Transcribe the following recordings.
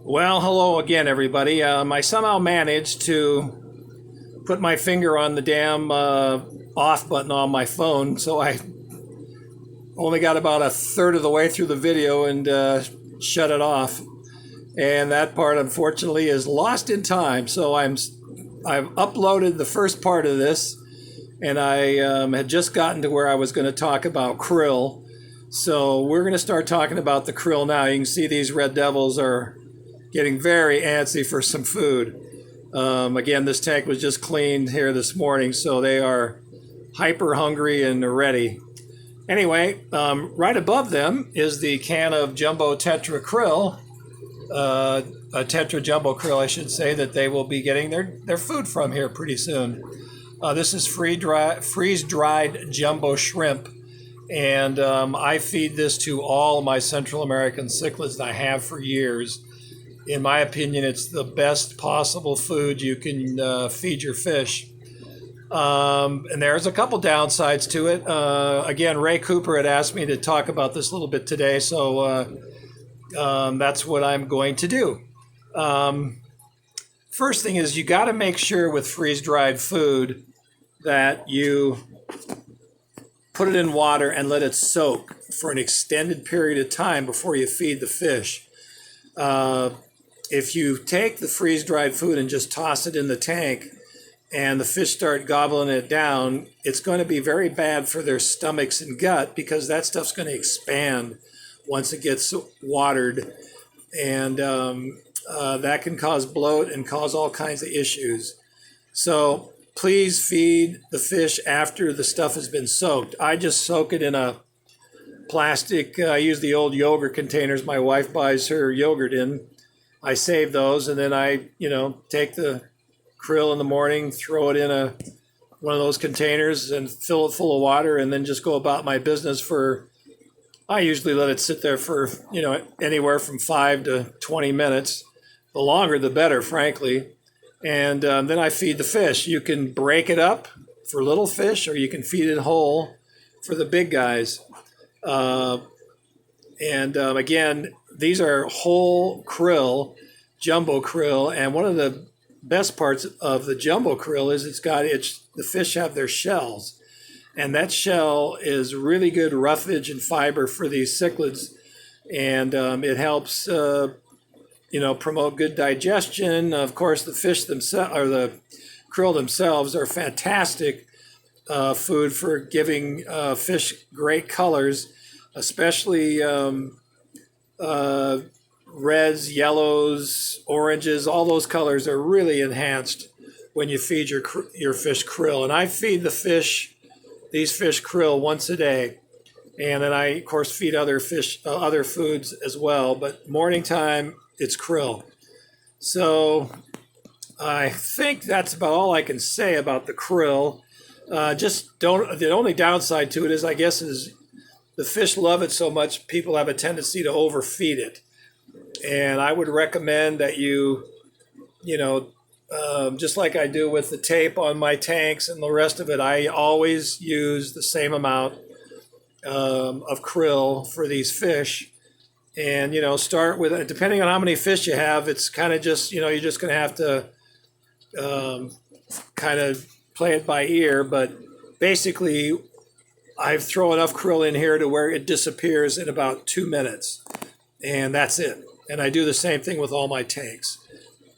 Well, hello again, everybody. I somehow managed to put my finger on the damn off button on my phone, so I only got about a third of the way through the video and shut it off. And that part, unfortunately, is lost in time. So I've uploaded the first part of this, and I had just gotten to where I was going to talk about krill. So we're going to start talking about the krill now. You can see these red devils are getting very antsy for some food. Again, this tank was just cleaned here this morning, so they are hyper hungry and ready. Anyway, right above them is the can of jumbo tetra krill, a tetra jumbo krill, I should say, that they will be getting their food from here pretty soon. This is freeze-dried jumbo shrimp, and I feed this to all of my Central American cichlids that I have for years. In my opinion, it's the best possible food you can feed your fish. And there's a couple downsides to it. Again, Ray Cooper had asked me to talk about this a little bit today, so that's what I'm going to do. First thing is you got to make sure with freeze-dried food that you put it in water and let it soak for an extended period of time before you feed the fish. If you take the freeze-dried food and just toss it in the tank and the fish start gobbling it down, it's going to be very bad for their stomachs and gut because that stuff's going to expand once it gets watered. And that can cause bloat and cause all kinds of issues. So please feed the fish after the stuff has been soaked. I just soak it in a plastic, I use the old yogurt containers my wife buys her yogurt in. I save those, and then I, take the krill in the morning, throw it in one of those containers and fill it full of water, and then just go about my business I usually let it sit there for, anywhere from 5 to 20 minutes. The longer, the better, frankly. And then I feed the fish. You can break it up for little fish, or you can feed it whole for the big guys. Again, these are whole krill, jumbo krill, and one of the best parts of the jumbo krill is the fish have their shells, and that shell is really good roughage and fiber for these cichlids, and it helps promote good digestion. Of course, the fish themselves, or the krill themselves, are fantastic food for giving fish great colors, especially reds, yellows, oranges. All those colors are really enhanced when you feed your fish krill. And I feed these fish krill once a day, and then I of course feed other foods as well. But morning time, it's krill. So I think that's about all I can say about the krill. The only downside to it is, I guess, is the fish love it so much, people have a tendency to overfeed it. And I would recommend that you just like I do with the tape on my tanks and the rest of it, I always use the same amount of krill for these fish. And, start with, depending on how many fish you have, it's kind of just, you're just going to have to kind of play it by ear. But basically, I throw enough krill in here to where it disappears in about 2 minutes. And that's it. And I do the same thing with all my tanks.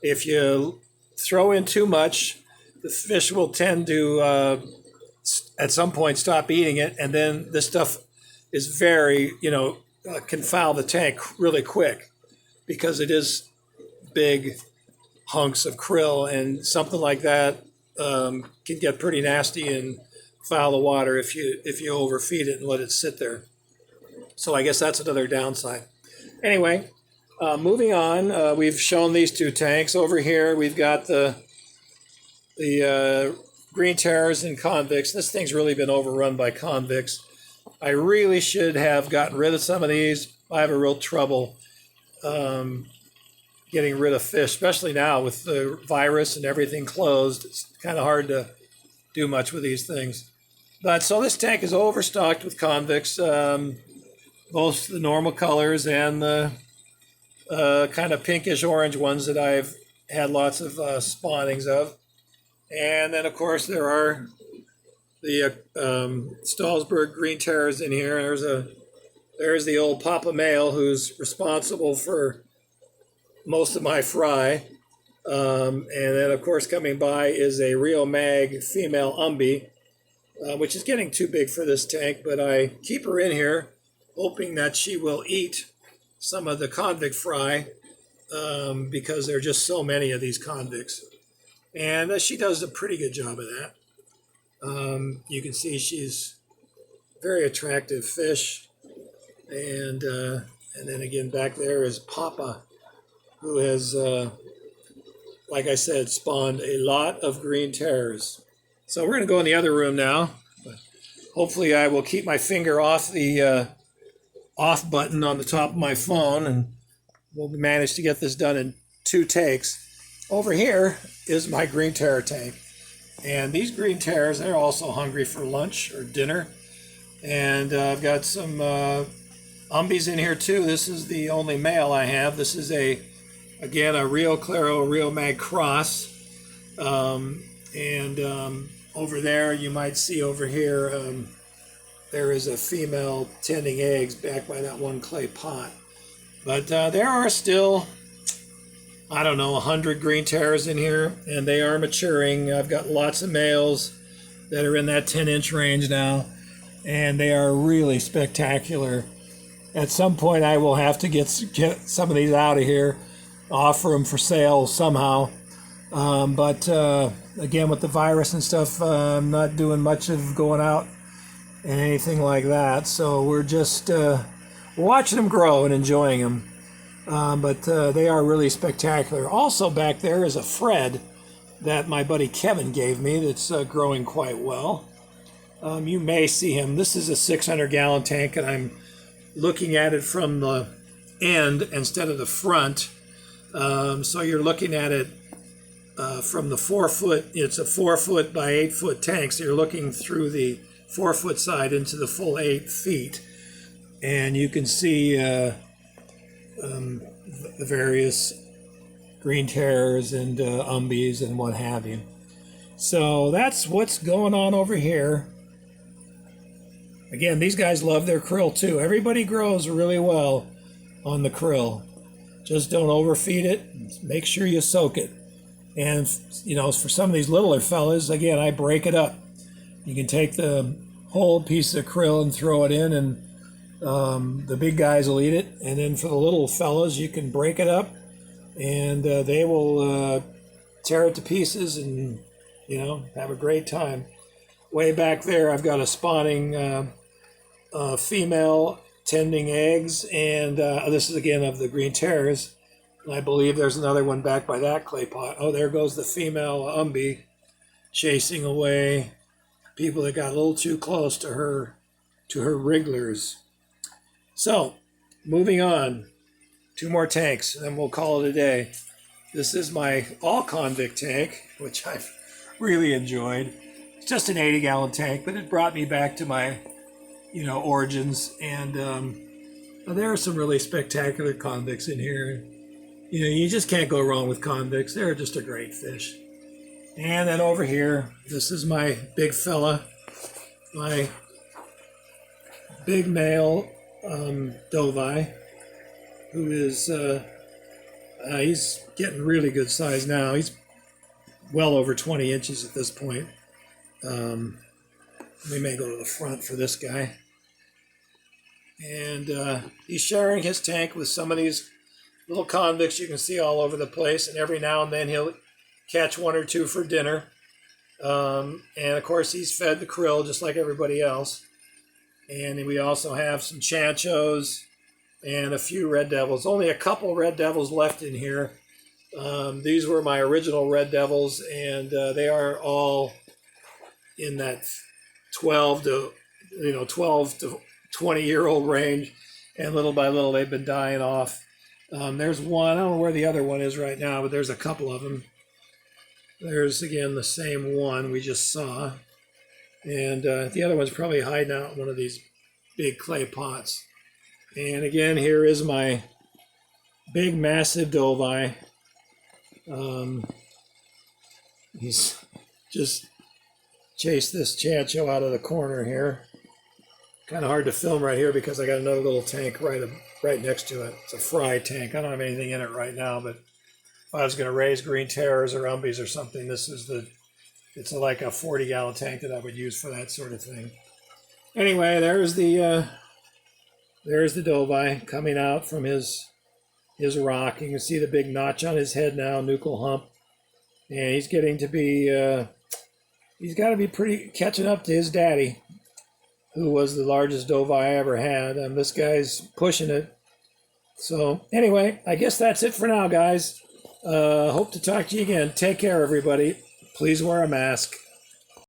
If you throw in too much, the fish will tend to, at some point, stop eating it. And then this stuff is very, can foul the tank really quick because it is big hunks of krill. And something like that can get pretty nasty and foul the water if you overfeed it and let it sit there. So I guess that's another downside. Anyway, moving on, we've shown these two tanks. Over here, we've got the green terrors and convicts. This thing's really been overrun by convicts. I really should have gotten rid of some of these. I have a real trouble getting rid of fish, especially now with the virus and everything closed. It's kind of hard to do much with these things. But so this tank is overstocked with convicts, both the normal colors and the kind of pinkish orange ones that I've had lots of spawnings of. And then, of course, there are the Stahlsberg green terrors in here. There's the old Papa male who's responsible for most of my fry. And then, of course, coming by is a Rio Mag female umbi, which is getting too big for this tank, but I keep her in here hoping that she will eat some of the convict fry because there are just so many of these convicts. And she does a pretty good job of that. You can see she's a very attractive fish. And then again, back there is Papa, who has, like I said, spawned a lot of green terrors. So we're going to go in the other room now. Hopefully I will keep my finger off the off button on the top of my phone, and we'll manage to get this done in 2 takes. Over here is my green terror tank. And these green terrors, they're also hungry for lunch or dinner. And I've got some umbies in here too. This is the only male I have. This is again, a Rio Claro Rio Mag cross. Over there, you might see over here, there is a female tending eggs back by that one clay pot. But there are still, I don't know, 100 green terrors in here, and they are maturing. I've got lots of males that are in that 10-inch range now, and they are really spectacular. At some point, I will have to get some of these out of here, offer them for sale somehow. But again, with the virus and stuff, I'm not doing much of going out and anything like that. So we're just watching them grow and enjoying them. But they are really spectacular. Also back there is a Fred that my buddy Kevin gave me that's growing quite well. You may see him. This is a 600-gallon tank, and I'm looking at it from the end instead of the front. So you're looking at it from the 4-foot. It's a 4-foot by 8-foot tank, so you're looking through the 4-foot side into the full 8 feet, and you can see the various green terrors and umbies and what have you. So that's what's going on over here. Again, these guys love their krill too. Everybody grows really well on the krill. Just don't overfeed it. Make sure you soak it. And, you know, for some of these littler fellas, again, I break it up. You can take the whole piece of krill and throw it in, and the big guys will eat it. And then for the little fellas, you can break it up, and they will tear it to pieces and, you know, have a great time. Way back there, I've got a spawning female tending eggs, and this is again of the green terrors. And I believe there's another one back by that clay pot. Oh, there goes the female umbi chasing away people that got a little too close to her wrigglers. So, moving on. 2 more tanks, and then we'll call it a day. This is my all-convict tank, which I've really enjoyed. It's just an 80-gallon tank, but it brought me back to my, you know, origins. And there are some really spectacular convicts in here. You know, you just can't go wrong with convicts. They're just a great fish. And then over here, this is my big fella, my big male Dovii, who is, he's getting really good size now. He's well over 20 inches at this point. We may go to the front for this guy. And he's sharing his tank with some of these little convicts you can see all over the place, and every now and then he'll catch 1 or 2 for dinner. And of course he's fed the krill just like everybody else. And we also have some chanchos and a few red devils. Only a couple red devils left in here. These were my original red devils, and they are all in that 12 to 20-year-old range, and little by little they've been dying off. There's one, I don't know where the other one is right now, but there's a couple of them. There's, again, the same one we just saw. And the other one's probably hiding out in one of these big clay pots. And again, here is my big, massive Dovii. He's just chased this chancho out of the corner here. Kind of hard to film right here because I got another little tank right next to it. It's a fry tank. I don't have anything in it right now, but if I was going to raise green terrors or umbies or something, it's like a 40-gallon tank that I would use for that sort of thing. Anyway, there's the Dovii coming out from his rock. You can see the big notch on his head now, nuchal hump. And he's getting to be, he's got to be pretty catching up to his daddy, who was the largest Dovii I ever had. And this guy's pushing it. So anyway, I guess that's it for now, guys. Hope to talk to you again. Take care, everybody. Please wear a mask.